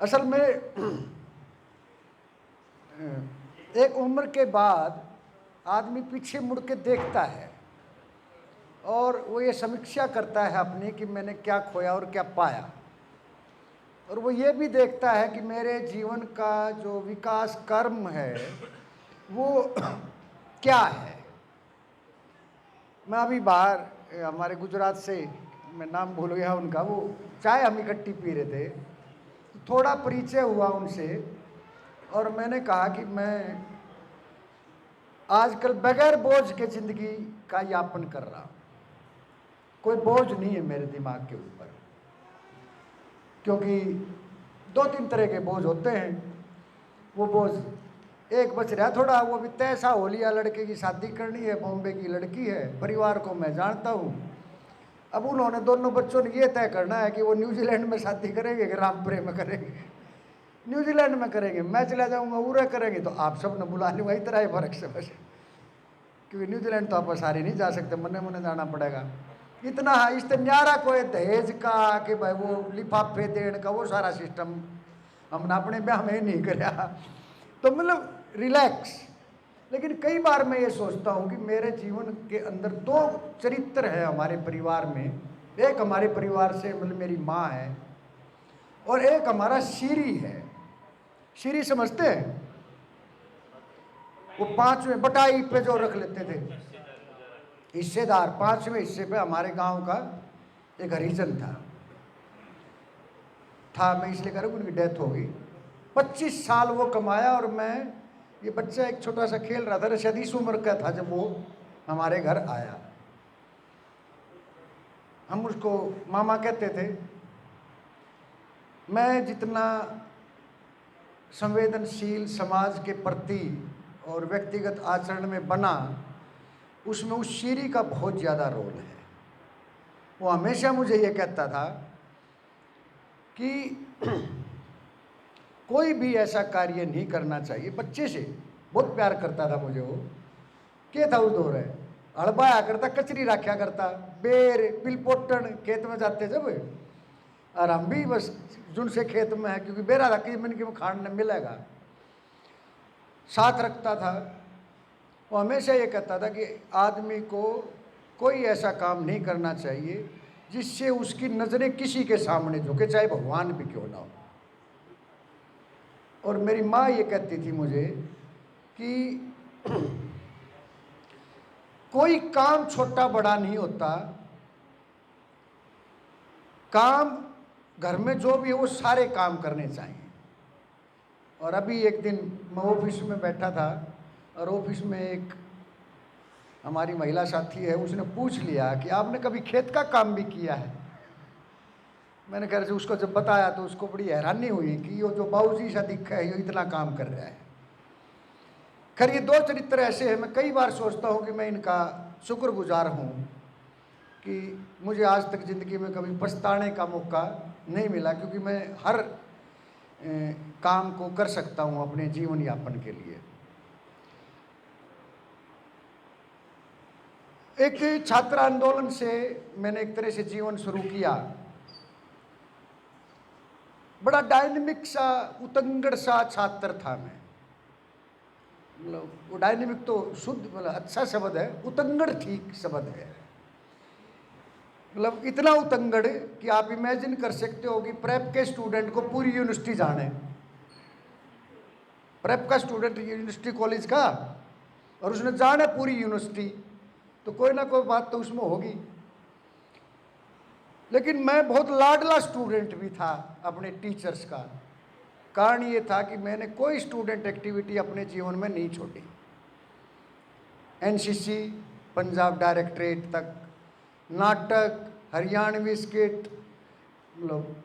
असल में एक उम्र के बाद आदमी पीछे मुड़ के देखता है और वो ये समीक्षा करता है अपनी कि मैंने क्या खोया और क्या पाया, और वो ये भी देखता है कि मेरे जीवन का जो विकास कर्म है वो क्या है। मैं अभी बाहर हमारे गुजरात से, मैं नाम भूल गया उनका, वो चाय हम इकट्ठी पी रहे थे, थोड़ा परिचय हुआ उनसे और मैंने कहा कि मैं आजकल बगैर बोझ के ज़िंदगी का यापन कर रहा हूँ। कोई बोझ नहीं है मेरे दिमाग के ऊपर, क्योंकि दो तीन तरह के बोझ होते हैं। वो बोझ एक बच रहा थोड़ा, वो भी तैसा हो लिया, लड़के की शादी करनी है, बॉम्बे की लड़की है, परिवार को मैं जानता हूँ। अब उन्होंने दोनों बच्चों ने ये तय करना है कि वो न्यूजीलैंड में शादी करेंगे कि रामपुरे में करेंगे। न्यूजीलैंड में करेंगे, मैं चला जाऊँगा, उरे करेंगे तो आप सब ने बुला लूँगा, इतना ही फर्क से बस, क्योंकि न्यूजीलैंड तो आप सारी नहीं जा सकते, मने मने जाना पड़ेगा। इतना इस न्यारा कोई दहेज का कि भाई वो लिफाफे देने का वो सारा सिस्टम हमने अपने ब्याह में नहीं कराया, तो मतलब रिलैक्स। लेकिन कई बार मैं ये सोचता हूँ कि मेरे जीवन के अंदर दो चरित्र है हमारे परिवार में। एक हमारे परिवार से मतलब मेरी माँ है और एक हमारा श्री है। श्री समझते हैं? वो पांचवें बटाई पे जो रख लेते थे हिस्सेदार, पांचवें हिस्से पे हमारे गांव का एक हरिजन था। मैं इसलिए कह रहा हूँ उनकी डेथ हो गई। 25 साल वो कमाया और मैं ये बच्चा एक छोटा सा खेल रहा था, शायद इस उम्र का था जब वो हमारे घर आया। हम उसको मामा कहते थे। मैं जितना संवेदनशील समाज के प्रति और व्यक्तिगत आचरण में बना, उसमें उस श्री का बहुत ज़्यादा रोल है। वो हमेशा मुझे ये कहता था कि कोई भी ऐसा कार्य नहीं करना चाहिए। बच्चे से बहुत प्यार करता था मुझे वो। क्या था उस दौर है, हड़बाया करता, कचरी रखा करता, बेर पिलपोटन खेत में जाते जब, और हम भी बस जुन से खेत में है, क्योंकि बेरा था कि मन की खाने मिलेगा, साथ रखता था। वो हमेशा ये कहता था कि आदमी को कोई ऐसा काम नहीं करना चाहिए जिससे उसकी नज़रें किसी के सामने झुके, चाहे भगवान भी क्यों ना हो। और मेरी माँ ये कहती थी मुझे कि कोई काम छोटा बड़ा नहीं होता, काम घर में जो भी है वो सारे काम करने चाहिए। और अभी एक दिन मैं ऑफिस में बैठा था और ऑफिस में एक हमारी महिला साथी है, उसने पूछ लिया कि आपने कभी खेत का काम भी किया है? मैंने कहा, उसको जब बताया तो उसको बड़ी हैरानी हुई कि ये जो बाबूजी सा दिखा है ये इतना काम कर रहा है। खैर ये दो चरित्र ऐसे हैं, मैं कई बार सोचता हूँ कि मैं इनका शुक्रगुजार हूँ कि मुझे आज तक ज़िंदगी में कभी पछताने का मौका नहीं मिला, क्योंकि मैं हर काम को कर सकता हूँ अपने जीवन यापन के लिए। एक छात्र आंदोलन से मैंने एक तरह से जीवन शुरू किया। बड़ा डायनेमिक सा, उतंगड़ सा छात्र था मैं। मतलब वो डायनेमिक तो शुद्ध मतलब अच्छा शब्द है, उतंगड़ ठीक शब्द है। मतलब इतना उतंगड़ कि आप इमेजिन कर सकते हो कि प्रेप के स्टूडेंट को पूरी यूनिवर्सिटी जाने, प्रेप का स्टूडेंट यूनिवर्सिटी कॉलेज का, और उसने जाने पूरी यूनिवर्सिटी, तो कोई ना कोई बात तो उसमें होगी। लेकिन मैं बहुत लाडला स्टूडेंट भी था अपने टीचर्स का। कारण ये था कि मैंने कोई स्टूडेंट एक्टिविटी अपने जीवन में नहीं छोड़ी। एनसीसी, पंजाब डायरेक्टरेट तक, नाटक, हरियाणवी स्किट, मतलब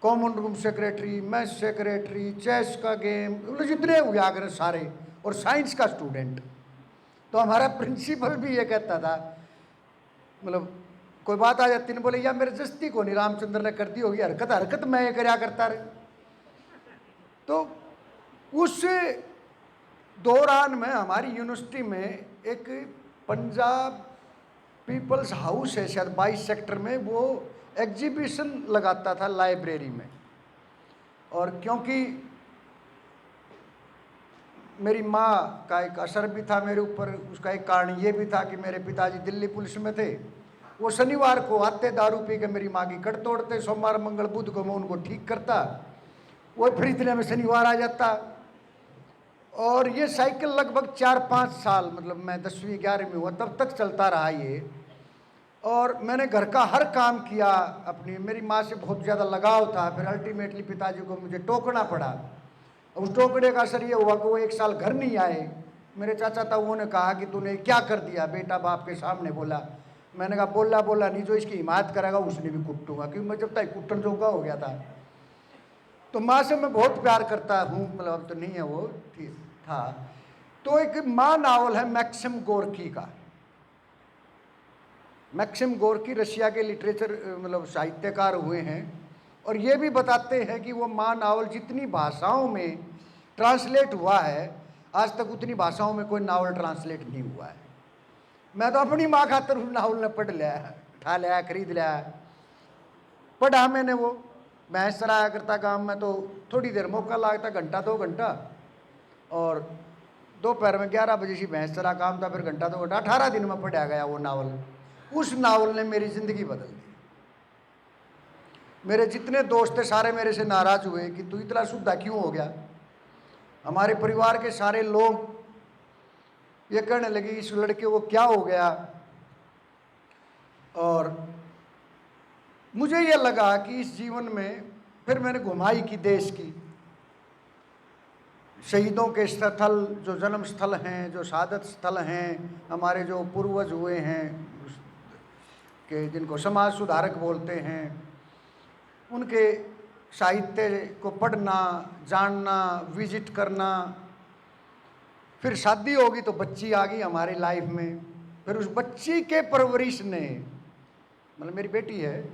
common room secretary, math secretary, chess का गेम, मतलब जितने उजागर सारे, और साइंस का स्टूडेंट। तो हमारा प्रिंसिपल भी ये कहता था, मतलब कोई बात आ जाती नहीं, बोले यार मेरे जस्ती को नहीं रामचंद्र ने कर दी होगी हरकत, हरकत मैं ये क्या करता रहे। तो उस दौरान में हमारी यूनिवर्सिटी में एक पंजाब पीपल्स हाउस है शायद 22 सेक्टर में, वो एग्जीबिशन लगाता था लाइब्रेरी में। और क्योंकि मेरी माँ का एक असर भी था मेरे ऊपर, उसका एक कारण ये भी था कि मेरे पिताजी दिल्ली पुलिस में थे। वो शनिवार को आते दारू पी के मेरी माँ की कट तोड़ते, सोमवार मंगल बुध को मैं उनको ठीक करता, वो फिर इतने में शनिवार आ जाता। और ये साइकिल लगभग 4-5 साल, मतलब मैं 10वीं 11वीं हुआ तब तक चलता रहा ये। और मैंने घर का हर काम किया अपनी, मेरी माँ से बहुत ज़्यादा लगाव था। फिर अल्टीमेटली पिताजी को मुझे टोकना पड़ा। उस टोकने का असर ये हुआ कि वो 1 साल घर नहीं आए। मेरे चाचा ताऊओं ने कहा कि तूने क्या कर दिया बेटा, बाप के सामने बोला। मैंने कहा बोला नहीं, जो इसकी हिमायत करेगा उसने भी कुटूंगा, क्योंकि मैं जब तक कुटन जोगा हो गया था। तो माँ से मैं बहुत प्यार करता हूँ, मतलब अब तो नहीं है वो, ठीक था। तो एक माँ नावल है मैक्सिम गोर्की का। मैक्सिम गोर्की रशिया के लिटरेचर मतलब साहित्यकार हुए हैं, और ये भी बताते हैं कि वो माँ नावल जितनी भाषाओं में ट्रांसलेट हुआ है, आज तक उतनी भाषाओं में कोई नावल ट्रांसलेट नहीं हुआ है। मैं तो अपनी माँ खातर उस नावल ने पढ़ लिया, उठा लिया, खरीद लिया, पढ़ा मैंने। वो भैंस चराया करता काम में, तो थोड़ी देर मौका लगता, घंटा 2 घंटा, और दोपहर में 11 बजे से भैंस चरा काम था, फिर घंटा 2 घंटा, 18 दिन में पढ़ा गया वो नावल। उस नावल ने मेरी ज़िंदगी बदल दी। मेरे जितने दोस्त थे सारे मेरे से नाराज़ हुए कि तू इतना शुद्धा क्यों हो गया। हमारे परिवार के सारे लोग ये कहने लगे इस लड़के को क्या हो गया। और मुझे ये लगा कि इस जीवन में फिर मैंने घुमाई की देश की, शहीदों के स्थल, जो जन्म स्थल हैं, जो शहादत स्थल हैं, हमारे जो पूर्वज हुए हैं कि जिनको समाज सुधारक बोलते हैं, उनके साहित्य को पढ़ना, जानना, विजिट करना। फिर शादी होगी तो बच्ची आ गई हमारी लाइफ में। फिर उस बच्ची के परवरिश ने, मतलब मेरी बेटी है,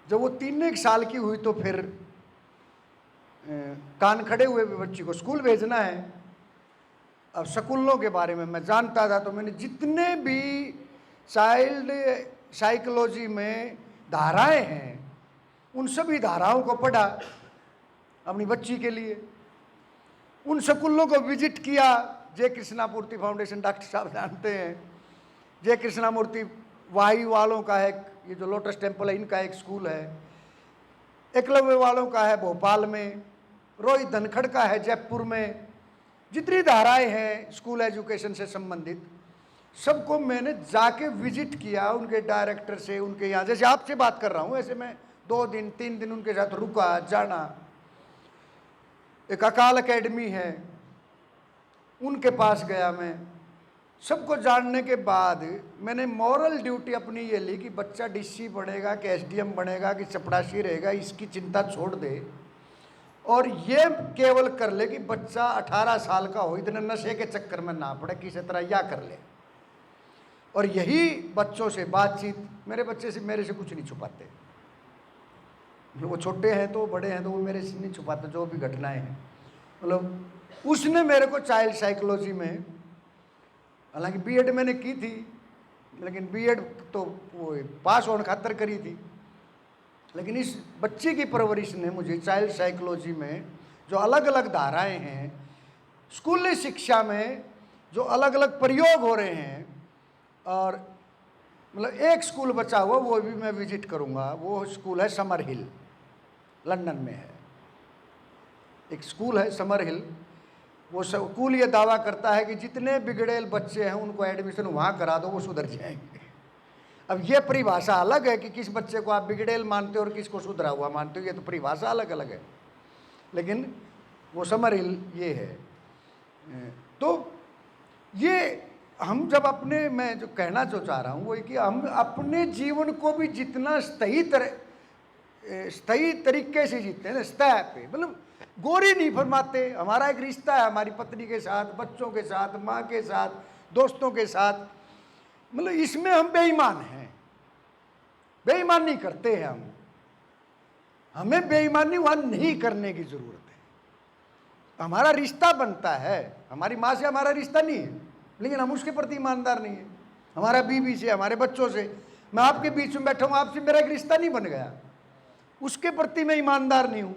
जब वो 3 साल की हुई तो फिर कान खड़े हुए भी बच्ची को स्कूल भेजना है। अब स्कूलों के बारे में मैं जानता था, तो मैंने जितने भी चाइल्ड साइकोलॉजी में धाराएं हैं उन सभी धाराओं को पढ़ा अपनी बच्ची के लिए। उन स्कूलों को विजिट किया। जय कृष्णामूर्ति फाउंडेशन डॉक्टर साहब जानते हैं, जय कृष्णामूर्ति वाई वालों का है, ये जो लोटस टेम्पल है इनका एक स्कूल है। एकलव्य वालों का है भोपाल में, रोहित धनखड़ का है जयपुर में। जितनी धाराएं हैं स्कूल एजुकेशन से संबंधित, सबको मैंने जाके विजिट किया उनके डायरेक्टर से, उनके यहाँ, जैसे आपसे बात कर रहा हूँ ऐसे मैं 2 दिन 3 दिन उनके साथ रुका, जाना। एक अकाल एकेडमी है, उनके पास गया मैं। सबको जानने के बाद मैंने मॉरल ड्यूटी अपनी ये ली कि बच्चा डीसी बनेगा कि एसडीएम बनेगा कि चपरासी रहेगा, इसकी चिंता छोड़ दे, और ये केवल कर ले कि बच्चा 18 साल का हो, इतने नशे के चक्कर में ना पड़े, किसी तरह या कर ले। और यही बच्चों से बातचीत, मेरे बच्चे से मेरे से कुछ नहीं छुपाते, वो छोटे हैं तो बड़े हैं तो वो मेरे से नहीं छुपाते जो भी घटनाएं हैं। मतलब उसने मेरे को चाइल्ड साइकोलॉजी में, हालांकि बीएड मैंने की थी, लेकिन बीएड तो वो पास होने खातर करी थी, लेकिन इस बच्चे की परवरिश ने मुझे चाइल्ड साइकोलॉजी में जो अलग अलग धाराएं हैं, स्कूली शिक्षा में जो अलग अलग प्रयोग हो रहे हैं, और मतलब एक स्कूल बचा हुआ वो भी मैं विजिट करूंगा। वो स्कूल है समर हिल, लंदन में है एक स्कूल है समर हिल। वो स्कूल ये दावा करता है कि जितने बिगड़ेल बच्चे हैं उनको एडमिशन वहाँ करा दो, वो सुधर जाएंगे। अब ये परिभाषा अलग है कि किस बच्चे को आप बिगड़ेल मानते हो और किसको सुधरा हुआ मानते हो, ये तो परिभाषा अलग अलग है, लेकिन वो समर हिल ये है। तो ये हम जब अपने, मैं जो कहना जो चाह रहा हूँ वो कि हम अपने जीवन को भी जितना सही तरीके से जीते हैं, सतह पे, मतलब गोरी नहीं फरमाते। हमारा एक रिश्ता है हमारी पत्नी के साथ, बच्चों के साथ, माँ के साथ, दोस्तों के साथ, मतलब इसमें हम बेईमान हैं, बेईमानी करते हैं हम। हमें बेईमानी वहाँ नहीं करने की ज़रूरत है। हमारा रिश्ता बनता है, हमारी माँ से हमारा रिश्ता नहीं है, लेकिन हम उसके प्रति ईमानदार नहीं है। हमारा बीवी से, हमारे बच्चों से, मैं आपके बीच में बैठा हूँ, आपसे मेरा एक रिश्ता नहीं बन गया, उसके प्रति मैं ईमानदार नहीं हूँ।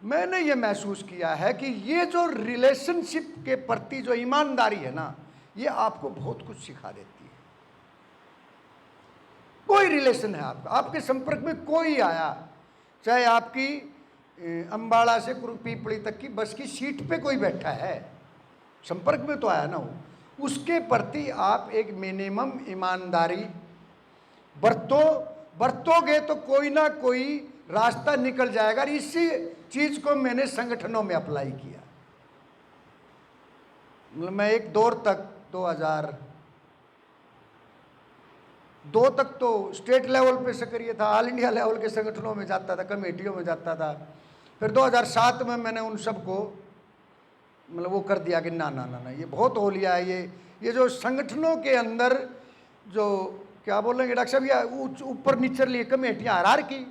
मैंने ये महसूस किया है कि ये जो रिलेशनशिप के प्रति जो ईमानदारी है ना, ये आपको बहुत कुछ सिखा देती है। कोई रिलेशन है आपका, आपके संपर्क में कोई आया, चाहे आपकी अंबाला से पीपली तक की बस की सीट पे कोई बैठा है, संपर्क में तो आया ना वो, उसके प्रति आप एक मिनिमम ईमानदारी बरतोगे तो कोई ना कोई रास्ता निकल जाएगा। इसी चीज को मैंने संगठनों में अप्लाई किया। मतलब मैं एक दौर तक 2002 तक तो स्टेट लेवल पे सक्रिय था, ऑल इंडिया लेवल के संगठनों में जाता था, कमेटियों में जाता था। फिर 2007 में मैंने उन सबको मतलब वो कर दिया कि ना ना ना ना, ये बहुत हो लिया है। ये जो संगठनों के अंदर जो क्या बोलेंगे डॉक्टर साहब, ये ऊपर नीचे लिए कमेटियाँ, हायरार्की,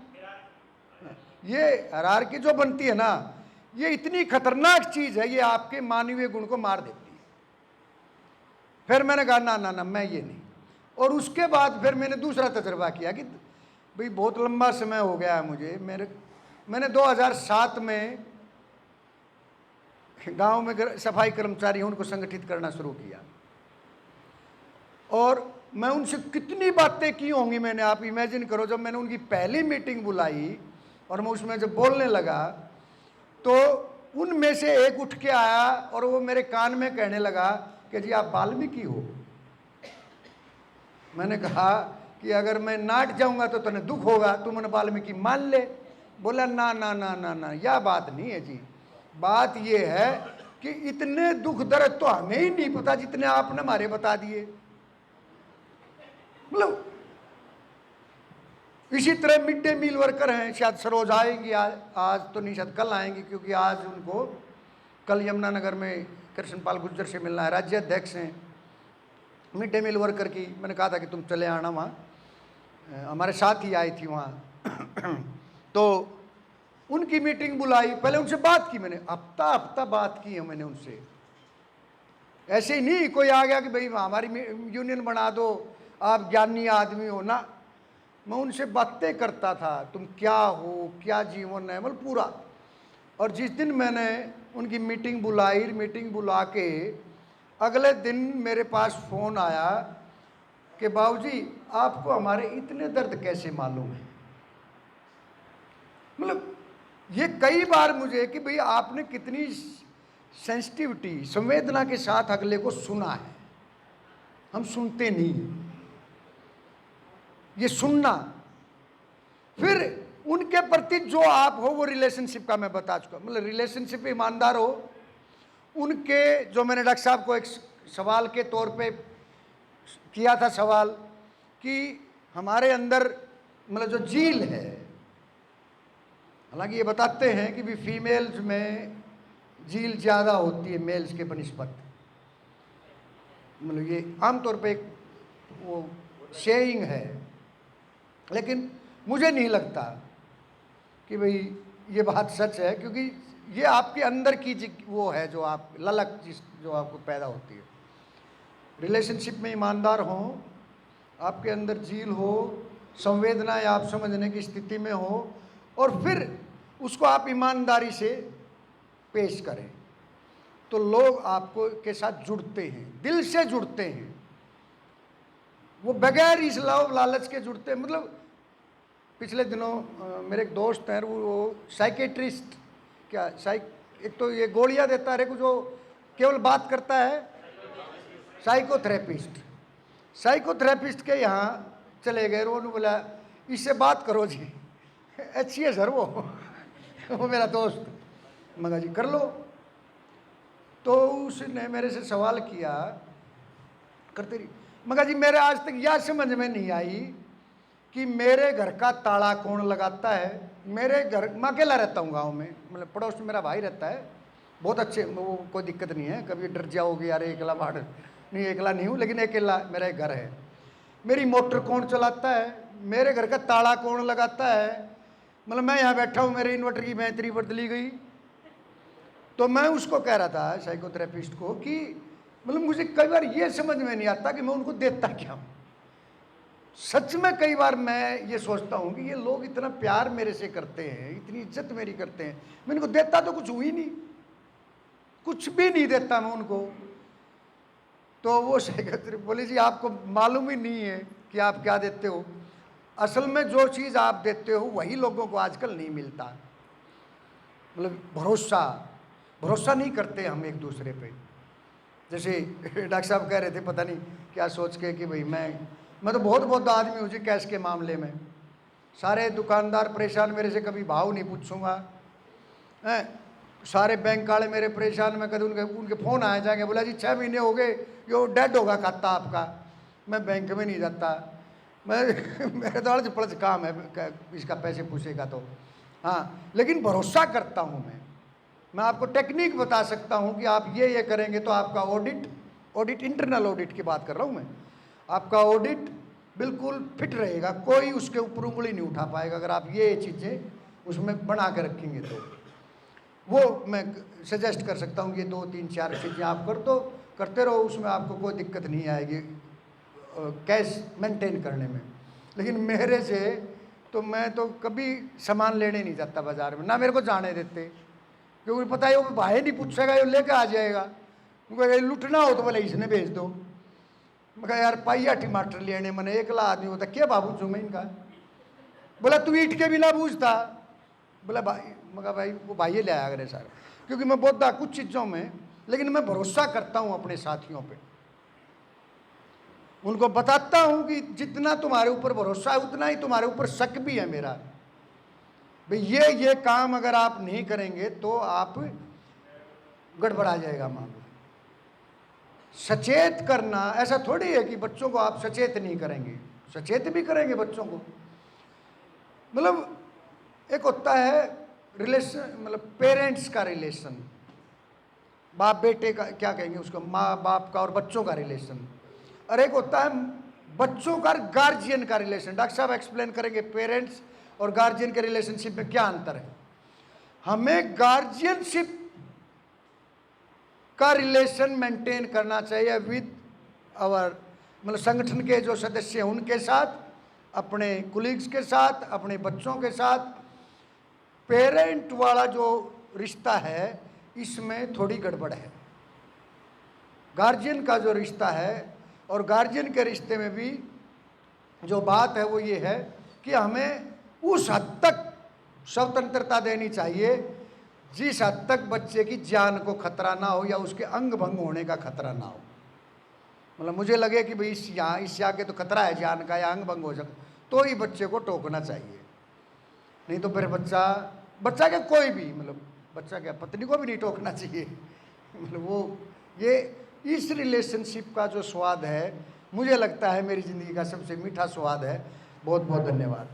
ये हायरार्की जो बनती है ना, ये इतनी खतरनाक चीज़ है, ये आपके मानवीय गुण को मार देती है। फिर मैंने कहा ना ना ना, मैं ये नहीं। और उसके बाद फिर मैंने दूसरा तजर्बा किया कि भाई बहुत लंबा समय हो गया है मुझे। मैंने 2007 में गांव में सफाई कर्मचारी उनको संगठित करना शुरू किया, और मैं उनसे कितनी बातें की होंगी मैंने, आप इमेजिन करो। जब मैंने उनकी पहली मीटिंग बुलाई और मैं उसमें जब बोलने लगा, तो उनमें से एक उठ के आया और वो मेरे कान में कहने लगा कि जी आप वाल्मीकि हो। मैंने कहा कि अगर मैं नाट जाऊंगा तो तुम्हें दुख होगा, तुम वाल्मीकि मान ले। बोला ना ना ना ना ना, यह बात नहीं है जी, बात ये है कि इतने दुख दर्द तो हमें ही नहीं पता जितने आपने हमारे बता दिए। मतलब इसी तरह मिड डे मील वर्कर हैं, शायद सरोज आएंगी आज तो नहीं, शायद कल आएंगी, क्योंकि आज उनको कल यमुनानगर में कृष्णपाल गुर्जर से मिलना है, राज्य अध्यक्ष हैं मिड डे मील वर्कर की। मैंने कहा था कि तुम चले आना वहाँ, हमारे साथ ही आई थी वहाँ। तो उनकी मीटिंग बुलाई, पहले उनसे बात की मैंने, हफ्ता बात की है मैंने उनसे। ऐसे ही नहीं कोई आ गया कि भाई हमारी यूनियन बना दो, आप ज्ञानी आदमी हो ना। मैं उनसे बातें करता था, तुम क्या हो, क्या जीवन है, मतलब पूरा। और जिस दिन मैंने उनकी मीटिंग बुलाई, मीटिंग बुला के अगले दिन मेरे पास फ़ोन आया कि बाबूजी आपको हमारे इतने दर्द कैसे मालूम है। मतलब ये कई बार मुझे कि भाई आपने कितनी सेंसिटिविटी, संवेदना के साथ अगले को सुना है। हम सुनते नहीं, ये सुनना। फिर उनके प्रति जो आप हो वो रिलेशनशिप का मैं बता चुका, मतलब रिलेशनशिप ईमानदार हो। उनके जो मैंने डॉक्टर साहब को एक सवाल के तौर पे किया था सवाल कि हमारे अंदर मतलब जो जील है, हालांकि ये बताते हैं कि भी फीमेल्स में जील ज़्यादा होती है मेल्स के बनिस्बत, मतलब ये आमतौर पे एक वो शेयरिंग है। लेकिन मुझे नहीं लगता कि भाई ये बात सच है, क्योंकि ये आपके अंदर की वो है जो आप ललक जो आपको पैदा होती है। रिलेशनशिप में ईमानदार हो, आपके अंदर झील हो, संवेदनाएं आप समझने की स्थिति में हो, और फिर उसको आप ईमानदारी से पेश करें, तो लोग आपको के साथ जुड़ते हैं, दिल से जुड़ते हैं, वो बगैर इस लव लालच के जुड़ते हैं। मतलब पिछले दिनों मेरे एक दोस्त हैं, वो साइकेट्रिस्ट, क्या एक तो ये गोलियां देता है, जो केवल बात करता है, साइकोथेरेपिस्ट के यहाँ चले गए। उन्होंने बोला इससे बात करो जी, अच्छी है सर वो मेरा दोस्त। मगर जी कर लो। तो उसने मेरे से सवाल किया करते रही, मगर जी मेरे आज तक यह समझ में नहीं आई कि मेरे घर का ताला कौन लगाता है। मेरे घर, मैं अकेला रहता हूँ गांव में, मतलब पड़ोस में मेरा भाई रहता है, बहुत अच्छे, वो कोई दिक्कत नहीं है, कभी डर जाओगे यार अकेला बाहर नहीं, अकेला नहीं हूँ, लेकिन अकेला मेरा एक घर है। मेरी मोटर कौन चलाता है, मेरे घर का ताला कौन लगाता है, मतलब मैं यहाँ बैठा हूँ, मेरे इन्वर्टर की बैटरी बदली गई। तो मैं उसको कह रहा था साइकोथेरेपिस्ट को कि मतलब मुझे कई बार ये समझ में नहीं आता कि मैं उनको देता क्या हूँ। सच में कई बार मैं ये सोचता हूँ कि ये लोग इतना प्यार मेरे से करते हैं, इतनी इज्जत मेरी करते हैं, मैं इनको देता तो कुछ हुई नहीं, कुछ भी नहीं देता मैं उनको। तो वो सेक्रेटरी बोली जी आपको मालूम ही नहीं है कि आप क्या देते हो। असल में जो चीज़ आप देते हो वही लोगों को आजकल नहीं मिलता। मतलब भरोसा, भरोसा नहीं करते हम एक दूसरे पे। जैसे डॉक्टर साहब कह रहे थे, पता नहीं क्या सोच के कि भाई मैं तो बहुत आदमी हूँ जी कैश के मामले में। सारे दुकानदार परेशान मेरे से, कभी भाव नहीं पूछूंगा हैं। सारे बैंक वाले मेरे परेशान, मैं कभी उनके फ़ोन आ जाएंगे, बोला जी 6 महीने हो गए, यो डेड होगा खाता आपका। मैं बैंक में नहीं जाता, मैं मेरे तो अलग पलच काम है इसका, पैसे पूछेगा तो। हाँ, लेकिन भरोसा करता हूँ मैं आपको टेक्निक बता सकता हूँ कि आप ये करेंगे तो आपका ऑडिट इंटरनल ऑडिट की बात कर रहा हूँ मैं, आपका ऑडिट बिल्कुल फिट रहेगा, कोई उसके ऊपर उंगली नहीं उठा पाएगा अगर आप ये चीज़ें उसमें बना के रखेंगे। तो वो मैं सजेस्ट कर सकता हूँ कि 2 3 4 चीज़ें आप करते रहो, उसमें आपको कोई दिक्कत नहीं आएगी कैश मेंटेन करने में। लेकिन मेरे से तो मैं तो कभी सामान लेने नहीं जाता बाज़ार में, ना मेरे को जाने देते, क्योंकि पता है वो भाई नहीं पूछेगा, ये लेके आ जाएगा। उनको लुटना हो तो बोले इसने भेज दो। मैं कहा यार पाइया टमाटर लेने मैंने, एकला आदमी होता क्या बाबू जो मैं इनका। बोला तू ईट के बिना पूछता। बोला भाई, मगर भाई वो भाई ले आया करे सर, क्योंकि मैं बोलता कुछ चीज़ों में, लेकिन मैं भरोसा करता हूँ अपने साथियों पे। उनको बताता हूँ कि जितना तुम्हारे ऊपर भरोसा है उतना ही तुम्हारे ऊपर शक भी है मेरा। भाई ये काम अगर आप नहीं करेंगे तो आप गड़बड़ा जाएगा मामला। सचेत करना ऐसा थोड़ी है कि बच्चों को आप सचेत नहीं करेंगे, सचेत भी करेंगे बच्चों को। मतलब एक होता है रिलेशन, मतलब पेरेंट्स का रिलेशन, बाप बेटे का क्या कहेंगे उसको, माँ बाप का और बच्चों का रिलेशन, और एक होता है बच्चों का गार्जियन का रिलेशन। डॉक्टर साहब एक्सप्लेन करेंगे पेरेंट्स और गार्जियन के रिलेशनशिप में क्या अंतर है। हमें गार्जियनशिप का रिलेशन मेंटेन करना चाहिए विद आवर, मतलब संगठन के जो सदस्य हैं उनके साथ, अपने कुलीग्स के साथ, अपने बच्चों के साथ। पेरेंट वाला जो रिश्ता है इसमें थोड़ी गड़बड़ है। गार्जियन का जो रिश्ता है, और गार्जियन के रिश्ते में भी जो बात है वो ये है कि हमें उस हद तक स्वतंत्रता देनी चाहिए जिस हद तक बच्चे की जान को खतरा ना हो या उसके अंग भंग होने का खतरा ना हो। मतलब मुझे लगे कि भाई इससे आगे तो खतरा है जान का या अंग भंग हो सकता, तो ही बच्चे को टोकना चाहिए। नहीं तो फिर बच्चा क्या कोई भी, मतलब बच्चा क्या पत्नी को भी नहीं टोकना चाहिए। मतलब वो ये इस रिलेशनशिप का जो स्वाद है, मुझे लगता है मेरी ज़िंदगी का सबसे मीठा स्वाद है। बहुत बहुत धन्यवाद।